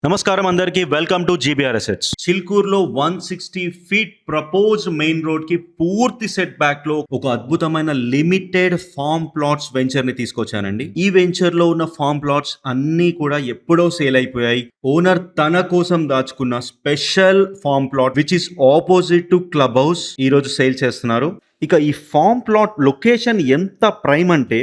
నమస్కారం అందరికీ, welcome to GBR assets. చిల్కూరులో 160 ఫీట్ ప్రపోజ్డ్ మెయిన్ రోడ్ కి పూర్తి సెట్ బ్యాక్ లో ఒక అద్భుతమైన లిమిటెడ్ ఫార్మ్ ప్లాట్స్ వెంచర్ ని తీసుకొచ్చానండి. ఈ వెంచర్ లో ఉన్న ఫార్మ్ ప్లాట్స్ అన్ని కూడా ఎప్పుడో సేల్ అయిపోయాయి. ఓనర్ తన కోసం దాచుకున్న special farm plot which is opposite to club house ఈ రోజు సేల్ చేస్తున్నారు. ఇక ఈ ఫార్మ్ ప్లాట్ లొకేషన్ ఎంత ప్రైమ్ అంటే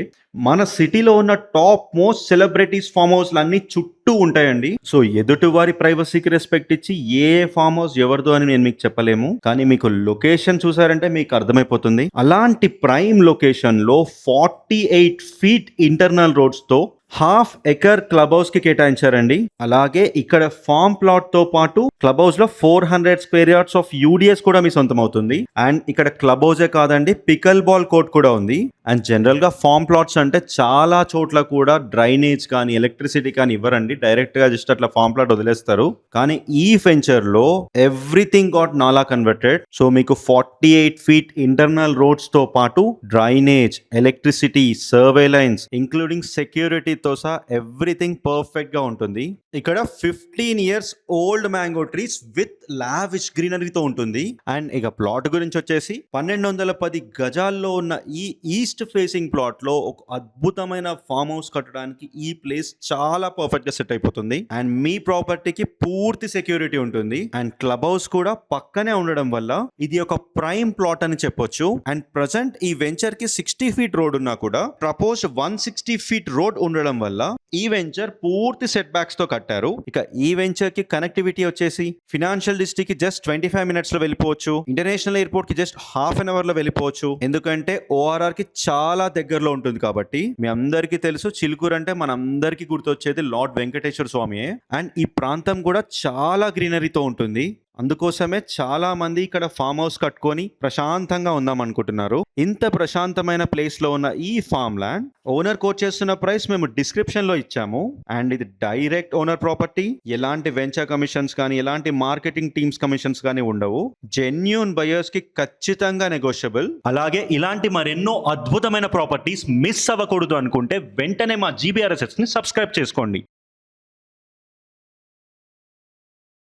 మన సిటీలో ఉన్న టాప్ మోస్ట్ సెలబ్రిటీస్ ఫామ్ హౌస్లు అన్ని చుట్టూ ఉంటాయండి. సో ఎదుటి వారి ప్రైవసీకి రెస్పెక్ట్ ఇచ్చి ఏ ఫామ్ హౌస్ ఎవరిదో అని నేను మీకు చెప్పలేము, కానీ మీకు లొకేషన్ చూసారంటే మీకు అర్థమైపోతుంది. అలాంటి ప్రైమ్ లొకేషన్ లో 48 ఫీట్ ఇంటర్నల్ రోడ్స్ తో ½ ఎకర్ క్లబ్ హౌస్ కి కేటాయించారండి. అలాగే ఇక్కడ ఫార్మ్ ప్లాట్ తో పాటు క్లబ్ హౌస్ లో 400 స్క్వేర్ యార్డ్స్ ఆఫ్ యూడిఎస్ కూడా మీ సొంతం అవుతుంది. అండ్ ఇక్కడ క్లబ్ హౌసే కాదండి, పికల్ బాల్ కోర్ట్ కూడా ఉంది. అండ్ జనరల్ గా ఫార్మ్ ప్లాట్స్ అంటే చాలా చోట్ల కూడా డ్రైనేజ్ కానీ ఎలక్ట్రిసిటీ కానీ ఇవ్వరండి, డైరెక్ట్ గా జస్ట్ అట్లా ఫార్మ్ ప్లాట్ వదిలేస్తారు. కానీ ఈ వెంచర్ లో ఎవ్రీథింగ్ గాట్ నాలా కన్వర్టెడ్. సో మీకు 48 ఫీట్ ఇంటర్నల్ రోడ్స్ తో పాటు drainage, electricity, survey lines including security తో సహా ఎవ్రీథింగ్ పర్ఫెక్ట్ గా ఉంటుంది. ఇక్కడ 15 years old mango trees with lavish గ్రీనరీతో ఉంటుంది. అండ్ ఇక ప్లాట్ గురించి వచ్చేసి 1210 గజాల్లో ఉన్న ఈ ఈస్ట్ ఫేసింగ్ ప్లాట్ లో ఒక అద్భుతమైన ఫామ్ హౌస్ కట్టడానికి ఈ ప్లేస్ చాలా పర్ఫెక్ట్ గా సెట్ అయిపోతుంది. అండ్ మీ ప్రాపర్టీకి పూర్తి సెక్యూరిటీ ఉంటుంది. అండ్ క్లబ్ హౌస్ కూడా పక్కనే ఉండడం వల్ల ఇది ఒక ప్రైమ్ ప్లాట్ అని చెప్పొచ్చు. అండ్ ప్రజెంట్ ఈ వెంచర్ కి 60 ఫీట్ రోడ్ ఉన్నా కూడా ప్రపోజ్ 160 ఫీట్ రోడ్ ఉండడం వల్ల ఈ వెంచర్ పూర్తి సెట్ బ్యాక్స్ తో కట్టారు. ఇక ఈ వెంచర్ కి కనెక్టివిటీ వచ్చేసి ఫినాన్షియల్ డిస్ట్రిక్ట్ కి జస్ట్ 25 మినిట్స్ లో వెళ్ళిపోవచ్చు. ఇంటర్నేషనల్ ఎయిర్పోర్ట్ కి జస్ట్ ½ అన్ అవర్ లో వెళ్ళిపోవచ్చు. ఎందుకంటే ఓఆర్ఆర్ కి చాలా దగ్గరలో ఉంటుంది కాబట్టి. మీ అందరికీ తెలుసు చిలుకూరు అంటే మన అందరికీ గుర్తొచ్చేది లార్డ్ వెంకటేశ్వర స్వామియే. అండ్ ఈ ప్రాంతం కూడా చాలా గ్రీనరీతో ఉంటుంది. అందుకోసమే చాలా మంది ఇక్కడ ఫామ్ హౌస్ కట్టుకొని ప్రశాంతంగా ఉందాం అనుకుంటున్నారు. ఇంత ప్రశాంతమైన ప్లేస్ లో ఉన్న ఈ ఫామ్ ల్యాండ్ ఓనర్ కోట్ చేస్తున్న ప్రైస్ మేము డిస్క్రిప్షన్ లో ఇచ్చాము. అండ్ ఇది డైరెక్ట్ ఓనర్ ప్రాపర్టీ. ఎలాంటి వెంచర్ కమిషన్స్ కానీ ఎలాంటి మార్కెటింగ్ టీమ్స్ కమిషన్స్ కానీ ఉండవు. జెన్యూన్ బయర్స్ కి ఖచ్చితంగా నెగోషియబుల్. అలాగే ఇలాంటి మరెన్నో అద్భుతమైన ప్రాపర్టీస్ మిస్ అవ్వకూడదు అనుకుంటే వెంటనే మా జీబీఆర్ అసెట్స్ ని సబ్స్క్రైబ్ చేసుకోండి.